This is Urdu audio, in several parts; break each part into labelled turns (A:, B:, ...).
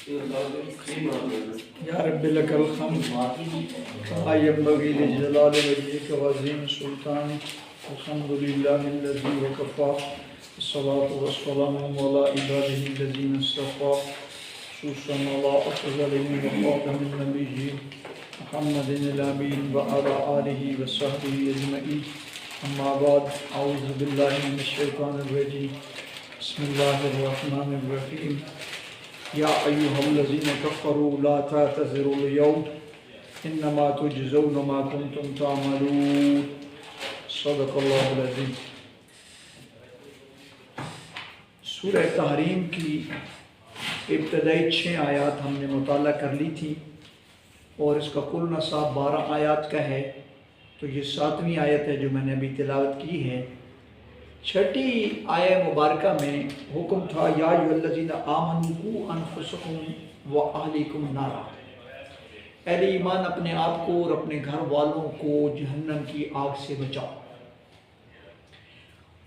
A: یا رب لک الحمد کما ینبغی لجلال وجهک وعظیم سلطانک الحمد للہ الذی وکفی الصلاة والسلام علی عباده الذین اصطفی خصوصا علی افضل وخاتم النبیین محمد الامین وعلی آلہ وصحبہ اجمعین اما بعد اعوذ باللہ من الشیطان الرجیم بسم اللہ الرحمن الرحیم یا ایہا الذین کفروا لا تعتذروا اليوم انما تجزون ما کنتم تعملون صدق اللہ العظیم۔ سورہ تحریم کی ابتدائی 6 آیات ہم نے مطالعہ کر لی تھی اور اس کا کل نصاب 12 آیات کا ہے، تو یہ 7ویں آیت ہے جو میں نے ابھی تلاوت کی ہے۔ 6ٹھی آیہ مبارکہ میں حکم تھا یا ایھا الذین آمنوا قوا انفسکم واہلیکم نارا، اہل ایمان اپنے آپ کو اور اپنے گھر والوں کو جہنم کی آگ سے بچاؤ۔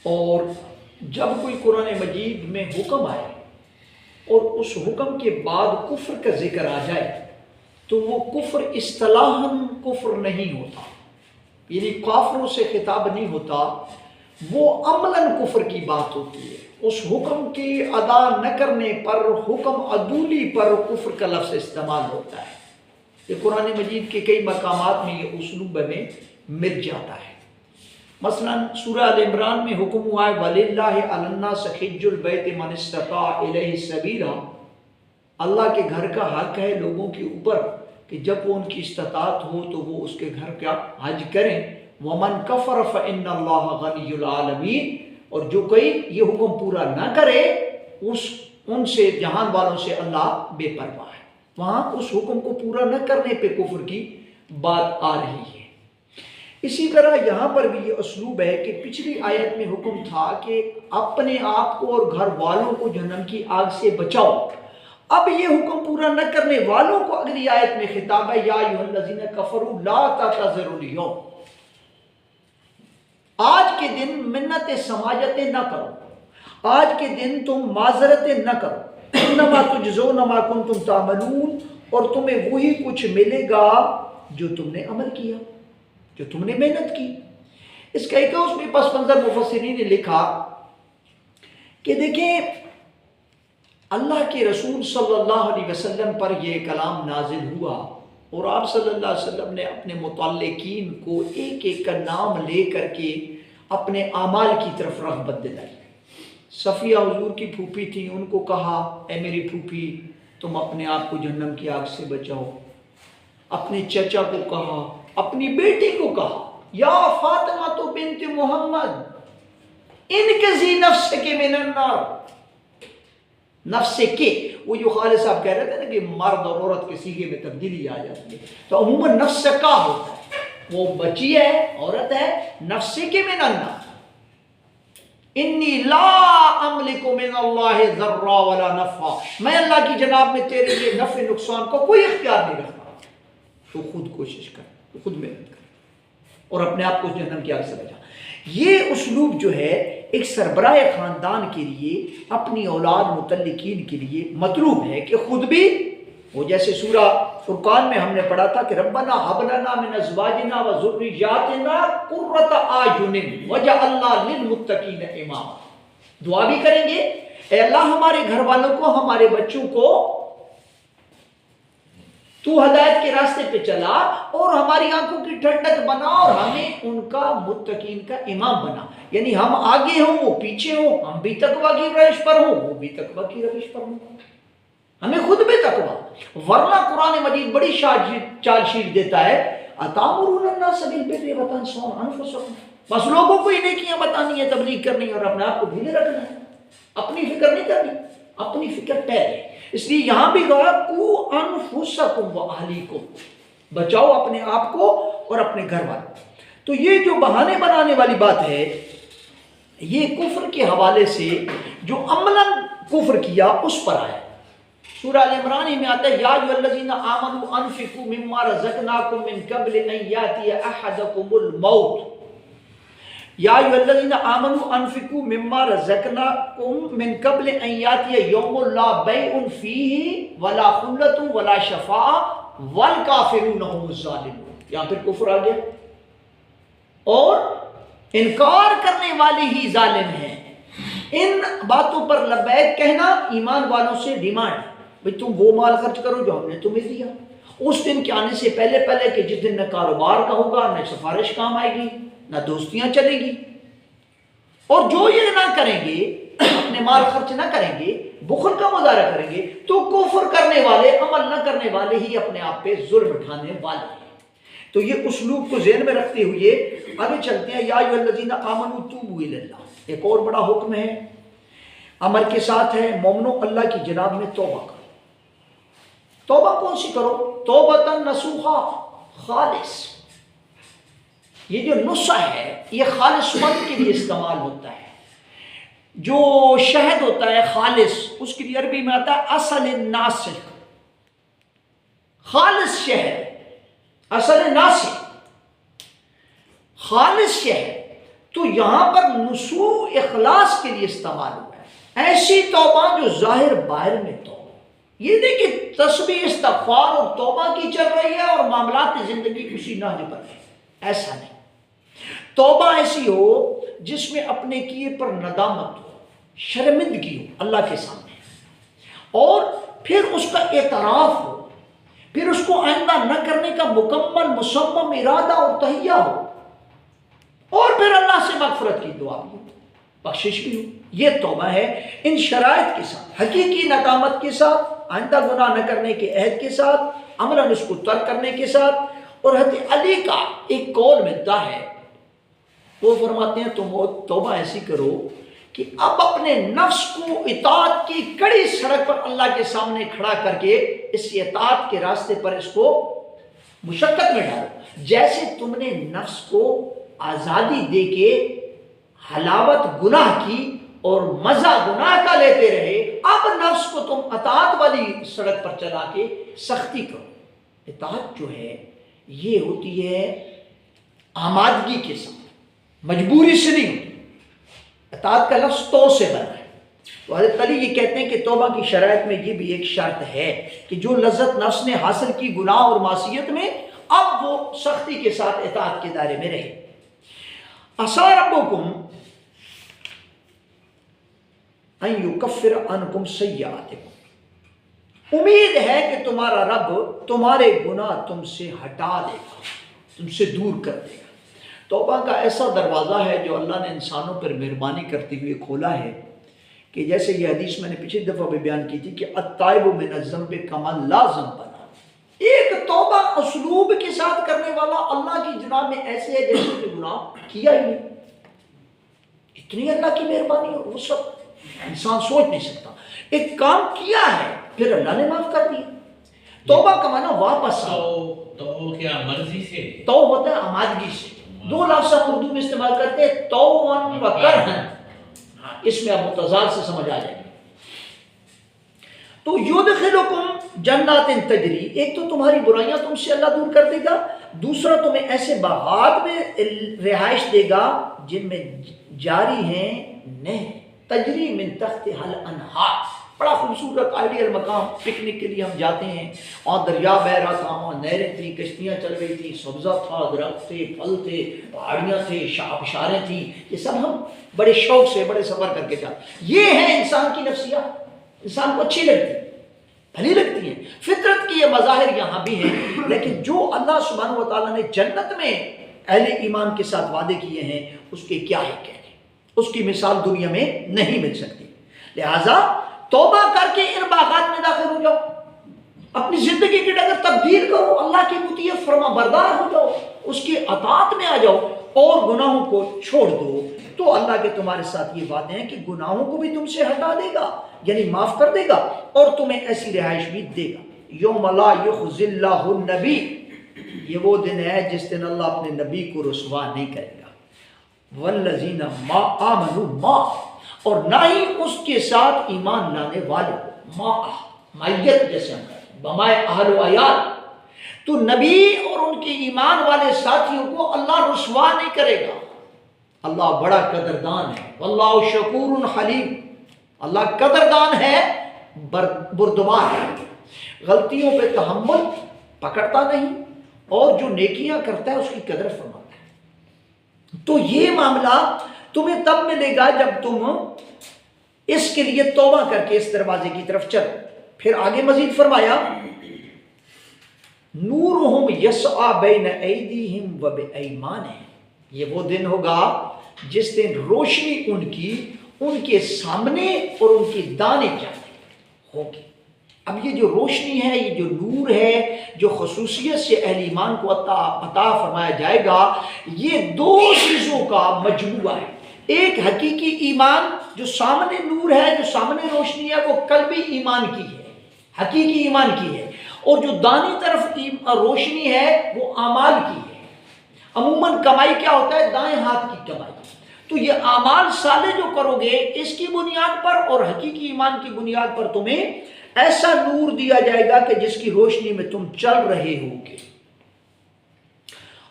A: اور جب کوئی قرآن مجید میں حکم آئے اور اس حکم کے بعد کفر کا ذکر آ جائے تو وہ کفر اصطلاحاً کفر نہیں ہوتا، یعنی کافروں سے خطاب نہیں ہوتا، وہ عملاً کفر کی بات ہوتی ہے۔ اس حکم کی ادا نہ کرنے پر، حکم عدولی پر کفر کا لفظ استعمال ہوتا ہے۔ یہ قرآن مجید کے کئی مقامات میں یہ اسلوب میں مل جاتا ہے۔ مثلا سورہ ال عمران میں حکم ہوا ہے وَلِلَّهِ عَلَى النَّاسِ حِجُّ الْبَيْتِ مَنِ اسْتَطَاعَ إِلَيْهِ سَبِيلًا، اللہ کے گھر کا حق ہے لوگوں کے اوپر کہ جب وہ ان کی استطاعت ہو تو وہ اس کے گھر کا حج کریں۔ وَمَنْ كَفَرَ فَإِنَّ اللَّهَ غَنِيُّ الْعَالَمِينَ، اور جو کوئی یہ حکم پورا نہ کرے ان سے، جہان والوں سے اللہ بے پرواہ ہے۔ وہاں اس حکم کو پورا نہ کرنے پہ کفر کی بات آ رہی ہے۔ اسی طرح یہاں پر بھی یہ اسلوب ہے کہ پچھلی آیت میں حکم تھا کہ اپنے آپ کو اور گھر والوں کو جہنم کی آگ سے بچاؤ، اب یہ حکم پورا نہ کرنے والوں کو اگلی آیت میں خطاب ہے یا ایھا الذین کفروا لا تعتذروا اليوم، آج کے دن منت سماجتیں نہ کرو، آج کے دن تم معذرتیں نہ کرو، انما تجزون ما کنتم تعملون، اور تمہیں وہی کچھ ملے گا جو تم نے عمل کیا، جو تم نے محنت کی۔ اس کا ایک اس میں پس منظر مفسرین نے لکھا کہ دیکھیں اللہ کے رسول صلی اللہ علیہ وسلم پر یہ کلام نازل ہوا اور آپ صلی اللہ علیہ وسلم نے اپنے متعلقین کو ایک ایک کا نام لے کر کے اپنے اعمال کی طرف رغبت دلائی۔ صفیہ حضور کی پھوپھی تھی، ان کو کہا اے میری پھوپھی تم اپنے آپ کو جہنم کی آگ سے بچاؤ۔ اپنے چچا کو کہا، اپنی بیٹی کو کہا یا فاطمہ تو بنت محمد انقذی نفسک من النار، نفس کے، وہ جو خالد صاحب کہہ رہے تھے نا کہ مرد اور عورت کے صیغے میں تبدیلی آ جاتی ہے، تو عموماً نفس کا ہوتا ہے، وہ بچی ہے، عورت ہے، نفس کے من النار، انی لا املک من اللہ ضرا ولا نفع، میں اللہ کی جناب میں تیرے لیے نفع نقصان کا کوئی اختیار نہیں رکھتا، تو خود کوشش کر، تو خود محنت کر اور اپنے آپ کو جہنم کی آگ سے بچا۔ یہ اسلوب جو ہے ایک سربراہ خاندان کے لیے، اپنی اولاد متعلقین کے لیے مطلوب ہے کہ خود بھی وہ، جیسے سورہ فرقان میں ہم نے پڑھا تھا کہ ربنا ھب لنا من ازواجنا وذرریاتنا قرۃ اعین وجعلنا للمتقین اماما، دعا بھی کریں گے اے اللہ ہمارے گھر والوں کو، ہمارے بچوں کو تو ہدایت کے راستے پہ چلا اور ہماری آنکھوں کی ٹھنڈک بنا اور ہمیں ان کا متقین کا امام بنا، یعنی ہم آگے ہوں وہ پیچھے ہوں، ہم بھی تقویٰ کی روش پر ہوں وہ بھی تقویٰ کی روش پر ہوں، ہمیں خود بھی تقویٰ۔ ورنہ قرآن مجید بڑی چال شیٹ دیتا ہے اتامرون الناس بالبر وتنسون انفسکم، بس لوگوں کو یہ نیکیاں بتانی ہے، تبلیغ کرنی ہے اور اپنے آپ کو ڈھیلے رکھنا ہے، اپنی فکر نہیں کرنی، اپنی فکر پہلے۔ اس لیے یہاں بھی کہا قوا انفسکم واہلیکم، بچاؤ اپنے آپ کو اور اپنے گھر والوں کو۔ تو یہ جو بہانے بنانے والی بات ہے یہ کفر کے حوالے سے جو عملاً کفر کیا اس پر آیا۔ سورہ ال عمران میں آتا ہے یا ایھا الذین آمنوا انفقوا مما رزقناکم من قبل ان یاتی احدکم الموت، یا ایھا الذین آمنوا انفقوا مما رزقناکم من قبل ان یاتی یوم لا بیع فیہ ولا خلۃ ولا شفاعۃ والکافرون هم الظالمون. یہاں پھر کفر آ گیا، اور انکار کرنے والے ہی ظالم ہیں. ان باتوں پر لبیک کہنا ایمان والوں سے ڈیمانڈ ہے، بھئی تم وہ مال خرچ کرو جو ہم نے تمہیں دیا اس دن کے آنے سے پہلے پہلے، کہ جس دن نہ کاروبار کا ہوگا، نہ سفارش کام آئے گی، نہ دوستیاں چلے گی. اور جو یہ نہ کریں گے، اپنے مال خرچ نہ کریں گے، بخل کا مظاہرہ کریں گے، تو کفر کرنے والے، عمل نہ کرنے والے ہی اپنے آپ پہ ظلم اٹھانے والے ہیں. تو یہ اسلوب کو ذہن میں رکھتے ہوئے آگے چلتے ہیں. یا ایھا الذین آمنوا توبوا الی اللہ. ایک اور بڑا حکم ہے، امر کے ساتھ ہے، مومنو اللہ کی جناب میں توبہ کرو. توبہ کون سی کرو؟ توبۃ نصوحا، خالص. یہ جو نصح ہے یہ خالص مند کے لیے استعمال ہوتا ہے. جو شہد ہوتا ہے خالص، اس کے لیے عربی میں آتا ہے اصل ناصح، خالص شہد، اصل ناصح، خالص شہد. تو یہاں پر نصوح اخلاص کے لیے استعمال ہوا ہے. ایسی توبہ جو ظاہر باہر میں توبہ، یہ نہیں کہ تسبیح استغفار اور توبہ کی چل رہی ہے اور معاملات زندگی کسی نہ پر ہے، ایسا نہیں. توبہ ایسی ہو جس میں اپنے کیے پر ندامت ہو، شرمندگی ہو اللہ کے سامنے، اور پھر اس کا اعتراف ہو، پھر اس کو آئندہ نہ کرنے کا مکمل مصمم ارادہ اور تہیہ ہو، اور پھر اللہ سے مغفرت کی دعا بھی ہو، بخشش بھی ہو. یہ توبہ ہے ان شرائط کے ساتھ، حقیقی ندامت کے ساتھ، آئندہ گناہ نہ کرنے کے عہد کے ساتھ، عملاً اس کو ترک کرنے کے ساتھ. اور حضرت علی کا ایک قول ملتا ہے، وہ فرماتے ہیں تم توبہ ایسی کرو کہ اب اپنے نفس کو اطاعت کی کڑی سڑک پر اللہ کے سامنے کھڑا کر کے اس اطاعت کے راستے پر اس کو مشقت میں ڈالو. جیسے تم نے نفس کو آزادی دے کے حلاوت گناہ کی اور مزہ گناہ کا لیتے رہے، اب نفس کو تم اطاعت والی سڑک پر چلا کے سختی کرو. اطاعت جو ہے یہ ہوتی ہے آمادگی کے ساتھ، مجبوری سے نہیں ہوتی. اطاعت کا لفظ تو سے بنا ہے. تو حضرت علی یہ کہتے ہیں کہ توبہ کی شرائط میں یہ بھی ایک شرط ہے کہ جو لذت نفس نے حاصل کی گناہ اور معصیت میں، اب وہ سختی کے ساتھ اطاعت کے دائرے میں رہے. عسیٰ ربکم ان یکفر عنکم سیئاتکم. امید ہے کہ تمہارا رب تمہارے گناہ تم سے ہٹا دے گا، تم سے دور کر دے گا. توبہ کا ایسا دروازہ ہے جو اللہ نے انسانوں پر مہربانی کرتے ہوئے کھولا ہے، کہ جیسے یہ حدیث میں نے پچھلی دفعہ بھی بیان کی تھی کہ التائب من الذنب کمن لا ذنب لہ. ایک توبہ اسلوب کے ساتھ کرنے والا اللہ کی جناب میں ایسے ہے جیسے کہ گناہ کیا ہی نہیں. اتنی اللہ کی مہربانی ہو، وہ سب انسان سوچ نہیں سکتا. ایک کام کیا ہے پھر اللہ نے معاف کر دیا. توبہ کا معنی واپس آؤ.
B: تو کیا مرضی سے؟
A: تو ہوتا ہے آمادگی سے. دو لفظ ہم اردو میں استعمال کرتے ہیں، توً و کرہن. اس میں اب متضاد سے سمجھ آ جائے گی. تو یدخلکم جنات تجری، ایک تو تمہاری برائیاں تم سے اللہ دور کر دے گا، دوسرا تمہیں ایسے باغات میں رہائش دے گا جن میں جاری ہیں نہر، تجری من تحتہا الانہار. بڑا خوبصورت آئیڈیل مقام، پکنک کے لیے ہم جاتے ہیں، اور دریا بہہ رہا تھا، وہاں نہریں تھیں، کشتیاں چل رہی تھیں، سبزہ تھا، درخت تھے، پھل تھے، پہاڑیاں تھے، آبشاریں تھیں. یہ سب ہم بڑے شوق سے بڑے سفر کر کے جاتے. یہ ہے انسان کی نفسیات. انسان کو اچھی لگتی ہے، بھلی لگتی ہے، فطرت کی یہ مظاہر یہاں بھی ہیں. لیکن جو اللہ سبحانہ و تعالیٰ نے جنت میں اہل ایمان کے ساتھ وعدے کیے ہیں، اس کے کیا ہے کہنے، اس کی مثال دنیا میں نہیں مل سکتی. لہٰذا توبہ کر کے ان باغات میں داخل ہو جاؤ، اپنی زندگی کی ڈگر تبدیل کرو، اللہ کی مطیع فرما بردار ہو جاؤ، اس کی اطاعت میں آ جاؤ اور گناہوں کو چھوڑ دو. تو اللہ کے تمہارے ساتھ یہ وعدے ہیں کہ گناہوں کو بھی تم سے ہٹا دے گا، یعنی معاف کر دے گا، اور تمہیں ایسی رہائش بھی دے گا. یوم لا یخزی اللہ النبی، یہ وہ دن ہے جس دن اللہ اپنے نبی کو رسوا نہیں کرے گا. والذین ما آمنوا معہ، اور نہ ہی اس کے ساتھ ایمان لانے والے. مائیت جیسے ہم کہتے ہیں، بمائے اہل و عیال. تو نبی اور ان کے ایمان والے ساتھیوں کو اللہ رسوا نہیں کرے گا. اللہ بڑا قدردان ہے، واللہ شکور حلیم، اللہ قدردان ہے، بردبار ہے، غلطیوں پہ تحمل، پکڑتا نہیں، اور جو نیکیاں کرتا ہے اس کی قدر فرماتا ہے۔ تو یہ معاملہ تمہیں تب ملے گا جب تم اس کے لیے توبہ کر کے اس دروازے کی طرف چلو۔ پھر آگے مزید فرمایا نورہم یسعی بین ایدیہم و بایمانہم، یہ وہ دن ہوگا جس دن روشنی ان کے سامنے اور ان کی دانے جانے ہوگی۔ اب یہ جو روشنی ہے، یہ جو نور ہے، جو خصوصیت سے اہل ایمان کو عطا فرمایا جائے گا، یہ دو چیزوں کا مجموعہ ہے۔ ایک حقیقی ایمان جو سامنے نور ہے، جو سامنے روشنی ہے، وہ قلبی ایمان کی ہے، حقیقی ایمان کی ہے، اور جو دانی طرف روشنی ہے وہ اعمال کی ہے۔ عموماً کمائی کیا ہوتا ہے؟ دائیں ہاتھ کی کمائی۔ تو یہ اعمال صالح جو کرو گے اس کی بنیاد پر اور حقیقی ایمان کی بنیاد پر تمہیں ایسا نور دیا جائے گا کہ جس کی روشنی میں تم چل رہے ہوگے۔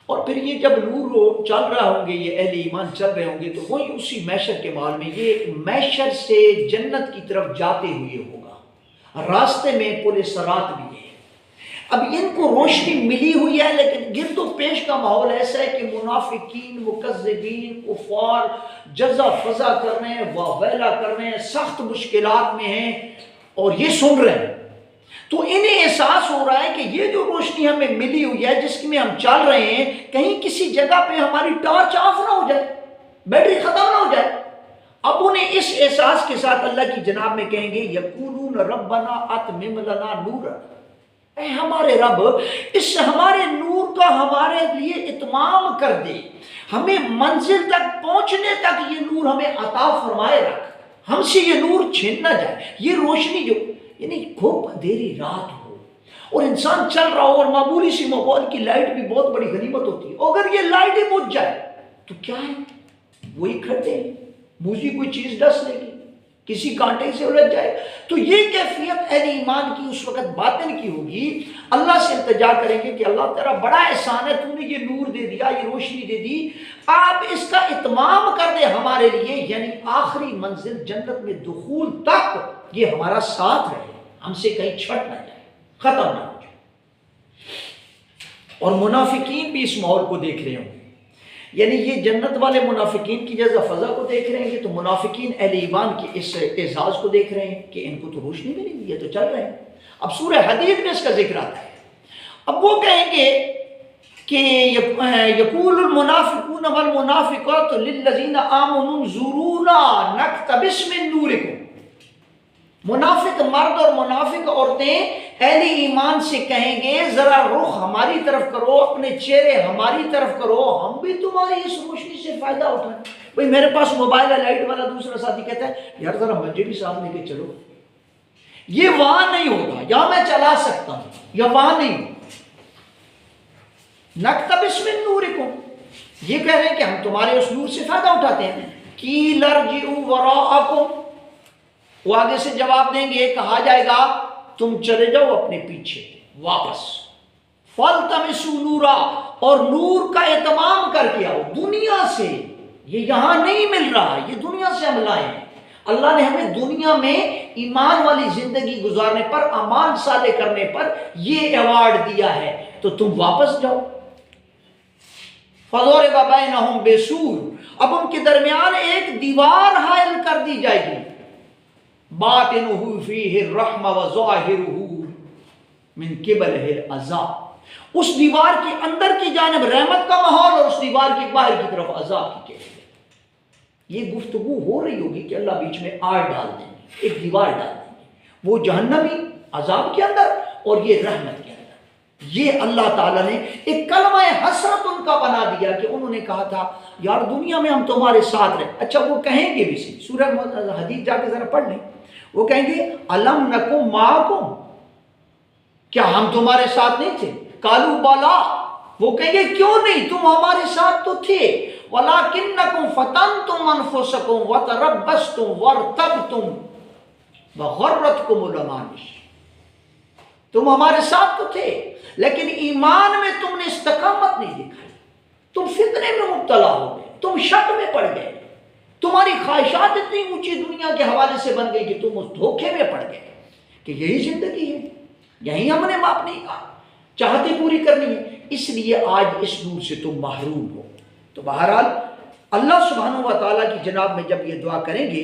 A: اور پھر یہ جب نور چل رہا ہوں گے، یہ اہل ایمان چل رہے ہوں گے، تو وہی اسی محشر کے مال میں یہ محشر سے جنت کی طرف جاتے ہوئے ہوگا، راستے میں پل صراط بھی ہے۔ اب ان کو روشنی ملی ہوئی ہے، لیکن گرد و پیش کا ماحول ایسا ہے کہ منافقین، مکذبین، کفار جزا فضا کر رہے ہیں، واویلا کر رہے ہیں، سخت مشکلات میں ہیں اور یہ سن رہے ہیں۔ تو انہیں احساس ہو رہا ہے کہ یہ جو روشنی ہمیں ملی ہوئی ہے، جس میں ہم چل رہے ہیں، کہیں کسی جگہ پہ ہماری ٹارچ آف نہ ہو جائے، بیٹری ختم نہ ہو جائے۔ اب انہیں اس احساس کے ساتھ اللہ کی جناب میں کہیں گے یقولون ربنا اتمم لنا نورا، اے ہمارے رب اس ہمارے نور کا ہمارے لیے اتمام کر دے، ہمیں منزل تک پہنچنے تک یہ نور ہمیں عطا فرمائے رکھ، ہم سے یہ نور چھن نہ جائے۔ یہ روشنی جو یعنی خوب اندھیری رات ہو اور انسان چل رہا ہو، اور معمولی سی موبائل کی لائٹ بھی بہت بڑی غنیمت ہوتی ہے، اگر یہ لائٹ ہی بجھ جائے تو کیا ہے؟ وہی کھڑے ہیں، موزی کوئی چیز ڈس لے گی، کسی کانٹے سے الجھ جائے۔ تو یہ کیفیت اہل ایمان کی اس وقت باطن کی ہوگی۔ اللہ سے التجا کریں گے کہ اللہ تیرا بڑا احسان ہے، تو نے یہ نور دے دیا، یہ روشنی دے دی، آپ اس کا اتمام کر دے ہمارے لیے، یعنی آخری منزل جنت میں دخول تک یہ ہمارا ساتھ رہے، ہم سے کہیں چھٹ نہ جائے، ختم نہ ہو جائے۔ اور منافقین بھی اس ماحول کو دیکھ رہے ہوں، یعنی یہ جنت والے منافقین کی جزا فضا کو دیکھ رہے ہیں، تو منافقین اہل ایمان کے اس اعزاز کو دیکھ رہے ہیں کہ ان کو تو روشنی ملی ہوئی ہے، تو چل رہے ہیں۔ اب سورہ حدید میں اس کا ذکر آتا ہے۔ اب وہ کہیں گے کہ یقول المنافقون والمنافقات للذین آمنوا انظرونا نقتبس من نورکم، منافق مرد اور منافق عورتیں اہل ایمان سے کہیں گے ذرا رخ ہماری طرف کرو، اپنے چہرے ہماری طرف کرو، ہم بھی تمہاری اس روشنی سے فائدہ اٹھائیں۔ بھئی میرے پاس موبائل ہے، لائٹ والا دوسرا ساتھی کہتا ہے یار ذرا مجھے بھی ساتھ لے کے چلو، یہ وہاں نہیں ہوگا، یا میں چلا سکتا ہوں، یا وہاں نہیں ہوگا۔ نقتبس من نورکم، یہ کہہ رہے ہیں کہ ہم تمہارے اس نور سے فائدہ اٹھاتے ہیں۔ قیل ارجعوا وراءکم، وہ آگے سے جواب دیں گے، کہا جائے گا تم چلے جاؤ اپنے پیچھے واپس، فالتمسوا نورا، اور نور کا اہتمام کر کے آؤ دنیا سے، یہ یہاں نہیں مل رہا، یہ دنیا سے ہم لائے ہیں۔ اللہ نے ہمیں دنیا میں ایمان والی زندگی گزارنے پر، اعمال صالح کرنے پر یہ ایوارڈ دیا ہے، تو تم واپس جاؤ۔ فضرب بینہم بسور، اب ان کے درمیان ایک دیوار حائل کر دی جائے گی، باطنہ فیہ الرحمہ وظاہرہ من قبلہ العذاب، اس دیوار کے اندر کی جانب رحمت کا ماحول اور اس دیوار کے باہر کی طرف عذاب کی کیفیت۔ یہ گفتگو ہو رہی ہوگی کہ اللہ بیچ میں آڑ ڈال دیں گے، ایک دیوار ڈال دیں گے، وہ جہنمی عذاب کے اندر اور یہ رحمت کے اندر۔ یہ اللہ تعالیٰ نے ایک کلمہ حسرت ان کا بنا دیا کہ انہوں نے کہا تھا یار دنیا میں ہم تمہارے ساتھ رہے۔ اچھا وہ کہیں گے بھی سی، سورہ حدید جا کے ذرا پڑھ لیں، وہ کہیں گے الم نکم معکم، کیا ہم تمہارے ساتھ نہیں تھے؟ قالوا بلا، وہ کہیں گے کیوں نہیں، تم ہمارے ساتھ تو تھے، ولکنکم فتنتم انفسکم وتربصتم وارتبتم وغرتکم الامانی، تم ہمارے ساتھ تو تھے لیکن ایمان میں تم نے استقامت نہیں دکھائی، تم فتنے میں مبتلا ہو گئے، تم شک میں پڑ گئے، تمہاری خواہشات اتنی اونچی دنیا کے حوالے سے بن گئی کہ تم اس دھوکے میں پڑ گئے کہ یہی زندگی ہے، یہی ہم نے اپنی چاہتے پوری کرنی ہے، اس لیے آج اس نور سے تم محروم ہو۔ تو بہرحال اللہ سبحانہ و تعالیٰ کی جناب میں جب یہ دعا کریں گے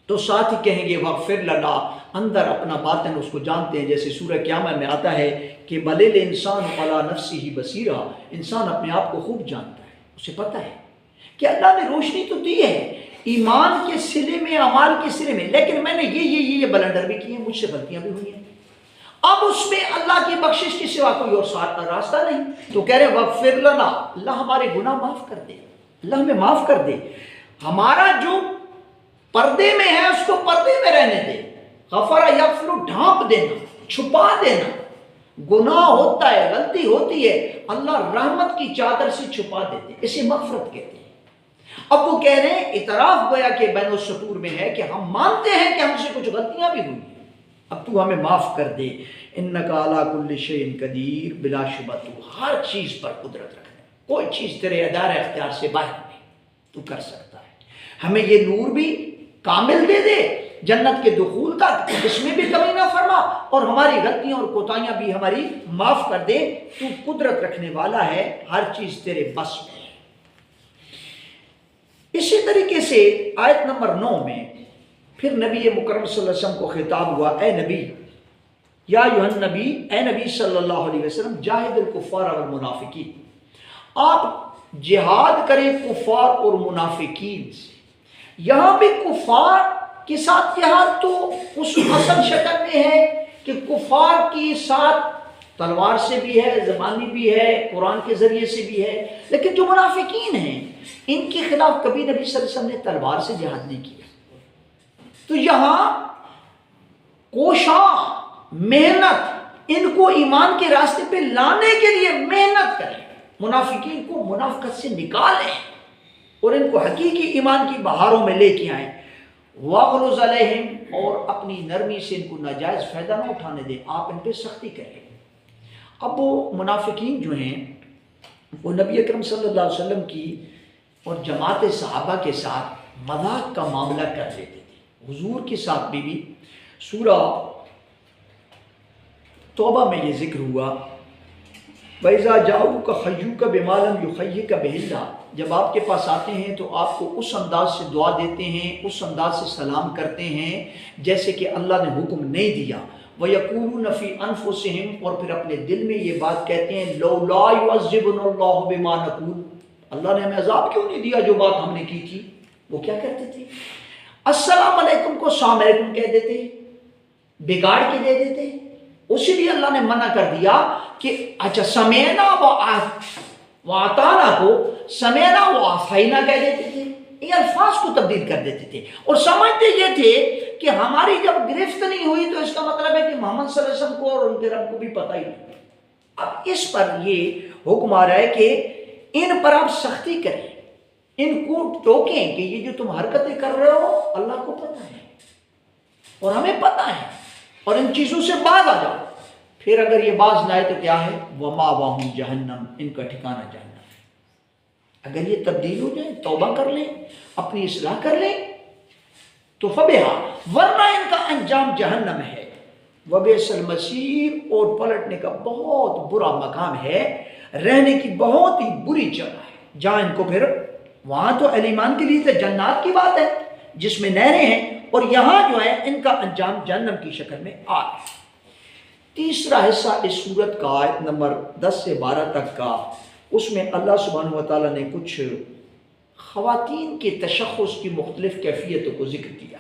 A: تو ساتھ ہی کہیں گے وغفر لنا، اندر اپنا باطن اس کو جانتے ہیں، جیسے سورہ قیامہ میں آتا ہے کہ بل الانسان علی نفسہ بصیرہ، انسان اپنے آپ کو خوب جانتا ہے، اسے پتہ ہے کہ اللہ نے روشنی تو دی ہے ایمان کے سلے میں، اعمال کے سلے میں، لیکن میں نے یہ بلنڈر بھی کیے ہیں، مجھ سے غلطیاں بھی ہوئی ہیں، اب اس میں اللہ کی بخشش کے سوا کوئی اور راستہ نہیں، تو کہہ رہے وغفر لنا، اللہ ہمارے گناہ معاف کر دے، اللہ ہمیں معاف کر دے، ہمارا جو پردے میں ہے اس کو پردے میں رہنے دے، غفر یغفر ڈھانپ دینا، چھپا دینا، گناہ ہوتا ہے، غلطی ہوتی ہے، اللہ رحمت کی چادر سے چھپا دیتے، اسے مغفرت کہتے ہیں۔ اب وہ کہہ رہے ہیں اعتراف گویا کہ بین السطور میں ہے کہ ہم مانتے ہیں کہ ہم سے کچھ غلطیاں بھی ہوئی ہیں، اب تو ہمیں معاف کر دے، انک علی کل شیء قدیر، بلا شبہ تو ہر چیز پر قدرت رکھنے، کوئی چیز تیرے ادار اختیار سے باہر نہیں، تو کر سکتا ہے، ہمیں یہ نور بھی کامل دے دے جنت کے دخول کا، اس میں بھی کمی نہ فرما، اور ہماری غلطیاں اور کوتاہیاں بھی ہماری معاف کر دے، تو قدرت رکھنے والا ہے، ہر چیز تیرے بس میں ہے۔ اسی طریقے سے آیت نمبر 9 میں پھر نبی مکرم صلی اللہ علیہ وسلم کو خطاب ہوا، اے نبی، یا ایھا النبی، اے نبی صلی اللہ علیہ وسلم، جاہد الکفار والمنافقین، آپ جہاد کریں کفار اور منافقین سے۔ یہاں بھی کفار کے ساتھ جہاد تو اس اصل شکل میں ہے کہ کفار کے ساتھ تلوار سے بھی ہے، زبانی بھی ہے، قرآن کے ذریعے سے بھی ہے، لیکن جو منافقین ہیں ان کے خلاف کبھی نبی صلی اللہ علیہ وسلم نے تلوار سے جہاد نہیں کیا۔ تو یہاں کوشاں محنت، ان کو ایمان کے راستے پہ لانے کے لیے محنت کریں، منافقین کو منافقت سے نکالیں اور ان کو حقیقی ایمان کی بہاروں میں لے کے آئیں، وَاغْلُظْ عَلَيْهِمْ، اور اپنی نرمی سے ان کو ناجائز فائدہ نہ اٹھانے دیں، آپ ان پہ سختی کریں۔ اب وہ منافقین جو ہیں وہ نبی اکرم صلی اللہ علیہ وسلم کی اور جماعت صحابہ کے ساتھ مذاق کا معاملہ کر لیتے تھے، حضور کے ساتھ بھی سورہ توبہ میں یہ ذکر ہوا، وَإِذَا جَاءُوكَ خَيُّوكَ بِمَا لَمْ يُخَيِّكَ بِهِ اللَّهُ، جب آپ کے پاس آتے ہیں تو آپ کو اس انداز سے دعا دیتے ہیں، اس انداز سے سلام کرتے ہیں جیسے کہ اللہ نے حکم نہیں دیا، وَيَقُولُونَ فِي أَنفُسِهِمْ، اور پھر اپنے دل میں یہ بات کہتے ہیں، لَوْلَا يُعَذِّبُنَا اللَّهُ بِمَا نَقُولُ، اللہ نے ہمیں عذاب کیوں نہیں دیا جو بات ہم نے کی تھی۔ وہ کیا کرتے تھے؟ السلام علیکم کو السلام علیکم کہہ دیتے، بگاڑ کے دے دیتے، اسی بھی اللہ نے منع کر دیا کہ اچھا سمینا و اطعنا کو سمینا و عصینا کہہ دیتے تھے، یہ الفاظ کو تبدیل کر دیتے تھے، اور سمجھتے یہ تھے کہ ہماری جب گرفت نہیں ہوئی تو اس کا مطلب ہے کہ محمد صلی اللہ علیہ وسلم کو اور ان کے رب کو بھی پتہ ہی نہیں۔ اب اس پر یہ حکم آ رہا ہے کہ ان پر آپ سختی کریں، ان کو ٹوکیں کہ یہ جو تم حرکتیں کر رہے ہو اللہ کو پتہ ہے اور ہمیں پتہ ہے، اور ان چیزوں سے باز آ جاؤ۔ پھر اگر یہ باز نہ آئے تو کیا ہے؟ وَمَأْوَاهُمْ جَهَنَّمْ، ان کا ٹھکانہ جہنم ہے۔ اگر یہ تبدیل ہو جائے، توبہ کر لیں، اپنی اصلاح کر لیں تو فَبِهَا، ورنہ ان کا انجام جہنم ہے، وَبِئْسَ الْمَصِيرُ، اور پلٹنے کا بہت برا مقام ہے، رہنے کی بہت ہی بری جگہ ہے جہاں ان کو پھر، وہاں تو اہل ایمان کے لیے تو جنات کی بات ہے جس میں نہریں ہیں، اور یہاں جو ہے ان کا انجام جہنم کی شکل میں آ رہا ہے۔ تیسرا حصہ اس سورت کا آیت نمبر 10 سے 12 تک کا، اس میں اللہ سبحانہ و تعالیٰ نے کچھ خواتین کے تشخص کی مختلف کیفیتوں کو ذکر کیا۔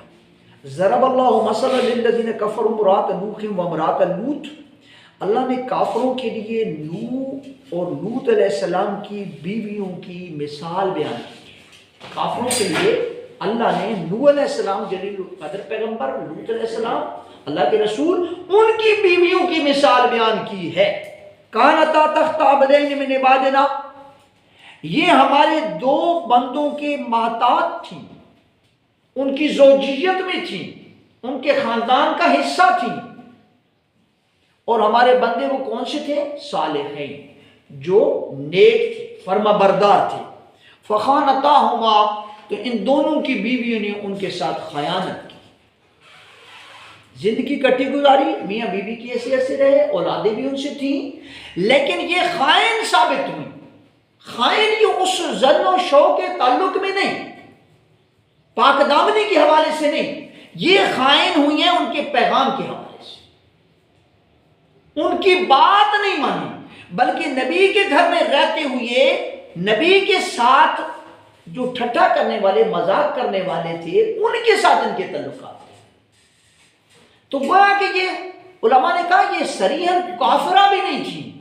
A: ضرب اللہ مثلا للذین کفروا امرأۃ نوح وامرأۃ لوط، اللہ نے کافروں کے لیے نوح اور لوط علیہ السلام کی بیویوں کی مثال بیان کی۔ کافروں کے لیے اللہ نے نوح علیہ السلام جلیل القدر پیغمبر، لوط علیہ السلام اللہ کے رسول، ان کی بیویوں کی مثال بیان کی ہے۔ کانتا تحت عبدین من عبادنا، یہ ہمارے دو بندوں کے محتاط تھیں، ان کی زوجیت میں تھیں، ان کے خاندان کا حصہ تھیں، اور ہمارے بندے وہ کون سے تھے؟ صالحین، جو نیک تھے، فرما بردار تھے۔ فخانتاہما، تو ان دونوں کی بیویوں نے ان کے ساتھ خیانت کی، زندگی کٹھی گزاری، میاں بیوی کی حیثیت سے رہے، اولادیں بھی ان سے تھیں، لیکن یہ خائن ثابت ہوئی۔ خائن یہ اس زن و شو کے تعلق میں نہیں، پاک دامنی کے حوالے سے نہیں، یہ خائن ہوئی ہیں ان کے پیغام کے حوالے سے، ان کی بات نہیں مانی، بلکہ نبی کے گھر میں رہتے ہوئے نبی کے ساتھ جو ٹھٹھا کرنے والے، مذاق کرنے والے تھے، ان کے ساتھ ان کے تعلقات تھے۔ تو گویا کہ یہ علماء نے کہا یہ صریحاً کافرہ بھی نہیں تھی،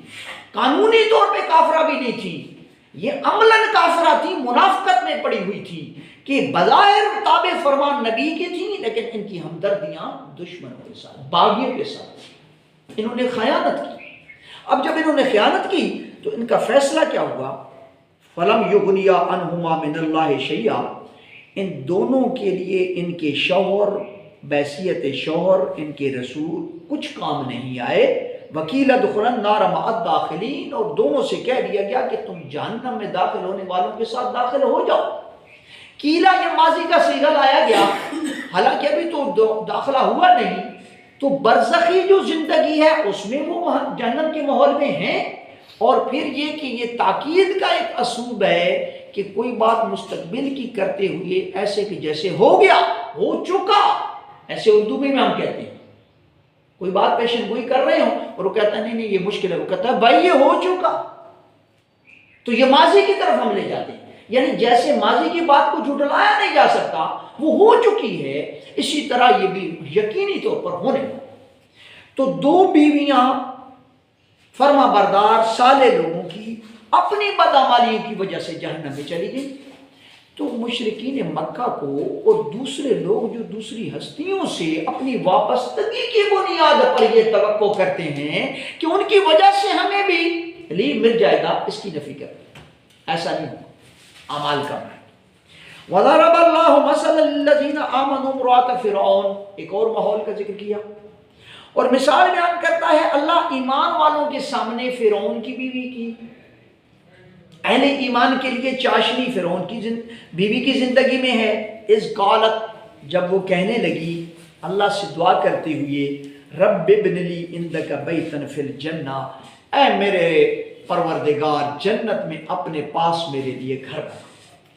A: قانونی طور پہ کافرہ بھی نہیں تھی، یہ عملاً کافرہ تھی، منافقت میں پڑی ہوئی تھی کہ بظاہر تابع فرمان نبی کی تھیں، لیکن ان کی ہمدردیاں دشمنوں کے ساتھ، باغیوں کے ساتھ، انہوں نے خیانت کی۔ اب جب انہوں نے خیانت کی تو ان کا فیصلہ کیا ہوا؟ فَلَمْ يُغْنِيَا عَنْهُمَا مِنَ اللَّهِ شَيْئًا، ان دونوں کے لیے ان کے شوہر، بحیثیت شوہر، ان کے رسول کچھ کام نہیں آئے۔ وَقِيلَ ادْخُلَا النَّارَ مَعَ الدَّاخِلِينَ، اور دونوں سے کہہ دیا گیا کہ تم جہنم میں داخل ہونے والوں کے ساتھ داخل ہو جاؤ۔ کیلا یہ ماضی کا صیغہ لایا گیا، حالانکہ ابھی تو داخلہ ہوا نہیں، تو برزخی جو زندگی ہے اس میں وہ جہنم کے ماحول میں ہیں، اور پھر یہ کہ یہ تاکید کا ایک اسلوب ہے کہ کوئی بات مستقبل کی کرتے ہوئے ایسے کہ جیسے ہو گیا، ہو چکا، ایسے اردو میں ہم کہتے ہیں، کوئی بات پیشن گوئی کر رہے ہوں اور وہ کہتا ہے نہیں نہیں یہ مشکل ہے، وہ کہتا ہے بھائی یہ ہو چکا، تو یہ ماضی کی طرف ہم لے جاتے ہیں، یعنی جیسے ماضی کی بات کو جھٹلایا نہیں جا سکتا، وہ ہو چکی ہے، اسی طرح یہ بھی یقینی طور پر ہونے والا۔ تو دو بیویاں فرما بردار صالح لوگوں کی اپنی بدعمالیوں کی وجہ سے جہنم میں چلی گئی۔ تو مشرکین مکہ کو اور دوسرے لوگ جو دوسری ہستیوں سے اپنی وابستگی کی بنیاد پر یہ توقع کرتے ہیں کہ ان کی وجہ سے ہمیں بھی لیب مل جائے گا، اس کی نفی کرتے ہیں، ایسا نہیں ہوگا، اعمال کا ہے۔ وَضَرَبَ اللَّهُ مَثَلًا لِّلَّذِينَ آمَنُوا امْرَأَتَ فِرْعَوْنَ، ایک اور ماحول کا ذکر کیا، اور مثال بیان کرتا ہے اللہ ایمان والوں کے سامنے فرعون کی بیوی کی۔ اہل ایمان کے لیے چاشنی فرعون کی بیوی کی زندگی میں ہے۔ اذ قالت، جب وہ کہنے لگی اللہ سے دعا کرتے ہوئے، رب ابن لی عندک بیتا فی الجنہ، اے میرے پروردگار جنت میں اپنے پاس میرے لیے گھر بنا۔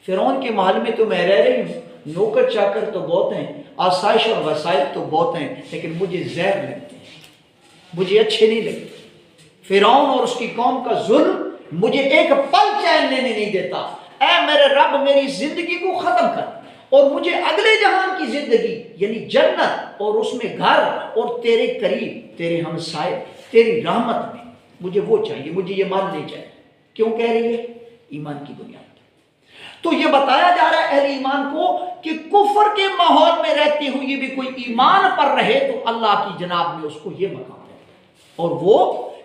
A: فرعون کے محل میں تو میں رہ رہی ہوں، نوکر چاکر تو بہت ہیں، آسائش اور وسائل تو بہت ہیں، لیکن مجھے زہر لگتے ہیں، مجھے اچھے نہیں لگتے۔ فرعون اور اس کی قوم کا ظلم مجھے ایک پل چین لینے نہیں دیتا۔ اے میرے رب میری زندگی کو ختم کر اور مجھے اگلے جہان کی زندگی یعنی جنت اور اس میں گھر اور تیرے قریب، تیرے ہمسائے، تیری رحمت میں مجھے وہ چاہیے، مجھے یہ مال نہیں چاہیے۔ کیوں کہہ رہی ہے؟ ایمان کی بنیاد۔ تو یہ بتایا جا رہا ہے اہل ایمان کو کہ کفر کے ماحول میں رہتے ہوئے بھی کوئی ایمان پر رہے تو اللہ کی جناب میں اس کو یہ مقام ہے، اور وہ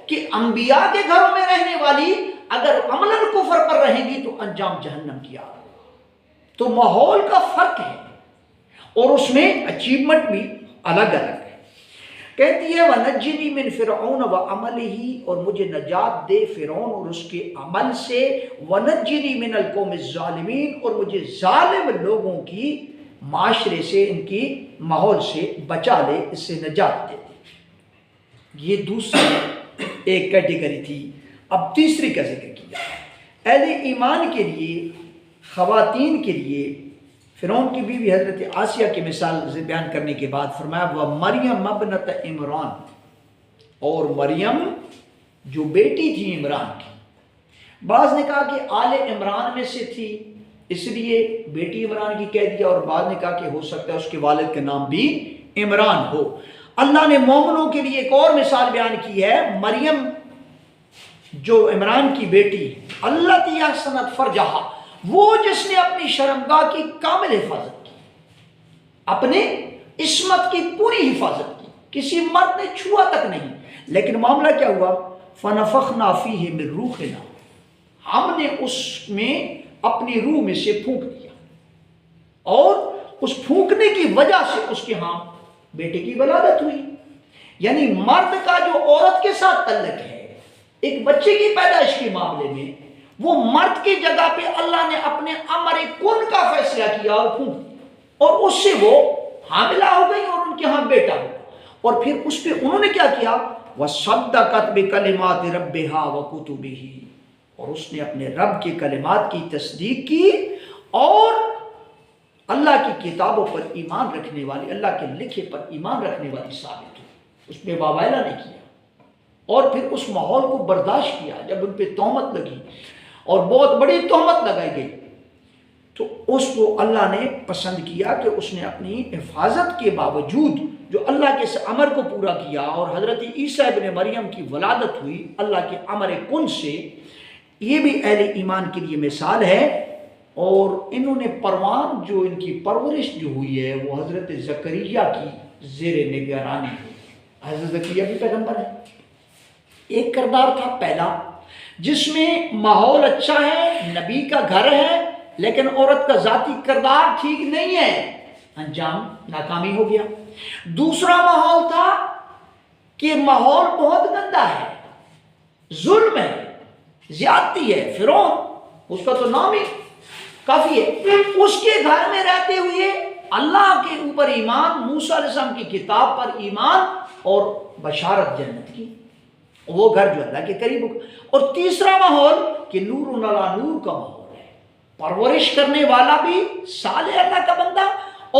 A: کہ انبیاء کے گھروں میں رہنے والی اگر عملاً کفر پر رہیں گی تو انجام جہنم کی آگ۔ تو ماحول کا فرق ہے اور اس میں اچیومنٹ بھی الگ الگ ہے۔ کہتی ہے وَنَجِّنِي مِن فِرْعَوْنَ وَعَمَلِهِ، اور مجھے نجات دے فرعون اور اس کے عمل سے، وَنَجِّنِي مِنَ الْقَوْمِ الظَّالِمِينَ، اور مجھے ظالم لوگوں کی معاشرے سے، ان کی ماحول سے بچا لے، اس سے نجات دے دے۔ یہ دوسری ایک کیٹیگری تھی۔ اب تیسری کا ذکر کیا، اہل ایمان کے لیے، خواتین کے لیے۔ فرعون کی بیوی حضرت آسیہ کی مثال بیان کرنے کے بعد فرمایا وہ مریم ابنت عمران، اور مریم جو بیٹی تھی عمران کی۔ بعض نے کہا کہ آل عمران میں سے تھی اس لیے بیٹی عمران کی کہہ دیا، اور بعض نے کہا کہ ہو سکتا ہے اس کے والد کا نام بھی عمران ہو۔ اللہ نے مومنوں کے لیے ایک اور مثال بیان کی ہے، مریم جو عمران کی بیٹی، التی احسنت فرجہا، وہ جس نے اپنی شرمگاہ کی کامل حفاظت کی، اپنے عصمت کی پوری حفاظت کی، کسی مرد نے چھوا تک نہیں، لیکن معاملہ کیا ہوا؟ فنفخنا فیہ من روحنا، ہم نے اس میں اپنی روح میں سے پھونک دیا، اور اس پھونکنے کی وجہ سے اس کے ہاں بیٹے کی ولادت ہوئی۔ یعنی مرد کا جو عورت کے ساتھ تعلق ہے ایک بچے کی پیدائش کے معاملے میں، وہ مرد کی جگہ پہ اللہ نے اپنے امر کن کا فیصلہ کیا اور پھونک، اور اس سے وہ حاملہ ہو گئی اور ان کے ہاں بیٹا ہوا، اور پھر اس پہ انہوں نے کیا کیا، وَصَدَّقَتْ بِكَلِمَاتِ رَبِّهَا وَكُتُبِهِ، اور اس نے اپنے رب کے کلمات کی تصدیق کی اور اللہ کی کتابوں پر ایمان رکھنے والی، اللہ کے لکھے پر ایمان رکھنے والی ثابت ہوئی، اس میں واویلا نہیں کیا، اور پھر اس ماحول کو برداشت کیا۔ جب ان پہ تہمت لگی اور بہت بڑی تہمت لگائی گئی تو اس کو اللہ نے پسند کیا کہ اس نے اپنی حفاظت کے باوجود جو اللہ کے امر کو پورا کیا، اور حضرت عیسیٰ ابن مریم کی ولادت ہوئی اللہ کے امر کن سے۔ یہ بھی اہل ایمان کے لیے مثال ہے۔ اور انہوں نے پروان جو ان کی پرورش جو ہوئی ہے وہ حضرت زکریا کی زیر نگرانی ہوئی۔ حضرت زکریا بھی پیغمبر ہے۔ ایک کردار تھا پہلا جس میں ماحول اچھا ہے، نبی کا گھر ہے، لیکن عورت کا ذاتی کردار ٹھیک نہیں ہے، انجام ناکامی ہو گیا۔ دوسرا ماحول تھا کہ ماحول بہت گندا ہے، ظلم ہے، زیادتی ہے، فرعون اس کا تو نام ہی کافی ہے، اس کے گھر میں رہتے ہوئے اللہ کے اوپر ایمان، موسیٰ علیہ السلام کی کتاب پر ایمان اور بشارت جنت کی، وہ گھر جو اللہ کے قریب ہوگا۔ اور تیسرا ماحول کہ نور علی نور کا ماحول ہے، پرورش کرنے والا بھی صالح اللہ کا بندہ،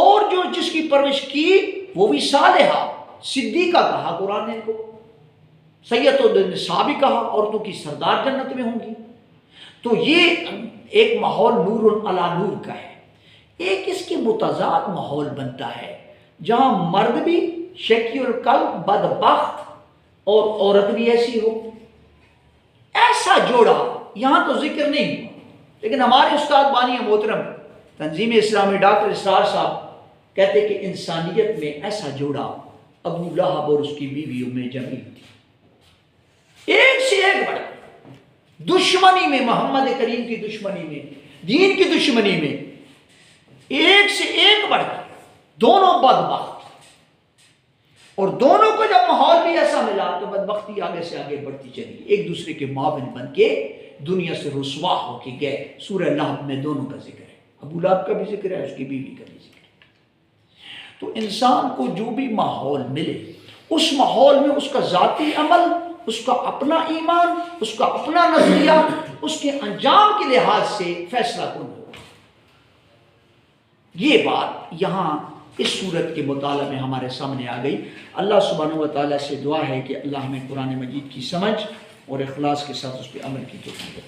A: اور جو جس کی پرورش کی وہ بھی صالحہ، صدیقہ کہا قرآن نے کو، سید النساء بھی کہا، عورتوں کی سردار جنت میں ہوں گی۔ تو یہ ایک ماحول نور علی نور کا ہے۔ ایک اس کے متضاد ماحول بنتا ہے جہاں مرد بھی شقی القلب، بدبخت، اور عورت بھی ایسی ہو۔ ایسا جوڑا یہاں تو ذکر نہیں ہوا، لیکن ہمارے استاد بانی محترم تنظیم اسلامی ڈاکٹر اسرار صاحب کہتے کہ انسانیت میں ایسا جوڑا ابو لہب اور اس کی بیوی ام جمیل تھی، ایک سے ایک بڑا، دشمنی میں، محمد کریم کی دشمنی میں، دین کی دشمنی میں، ایک سے ایک بڑھ کر دونوں بدبخت، اور دونوں کو جب ماحول بھی ایسا ملا تو بدبختی آگے سے آگے بڑھتی چلی، ایک دوسرے کے معاون بن کے دنیا سے رسوا ہو کے گئے۔ سورہ لہب میں دونوں کا ذکر ہے، ابو لہب کا بھی ذکر ہے، اس کی بیوی کا بھی ذکر ہے۔ تو انسان کو جو بھی ماحول ملے، اس ماحول میں اس کا ذاتی عمل، اس کا اپنا ایمان، اس کا اپنا نظریہ، اس کے انجام کے لحاظ سے فیصلہ کن ہو۔ یہ بات یہاں اس صورت کے مطالعہ میں ہمارے سامنے آ گئی۔ اللہ سبحانہ و تعالیٰ سے دعا ہے کہ اللہ ہمیں قرآن مجید کی سمجھ اور اخلاص کے ساتھ اس پہ عمل کی توفیق دے۔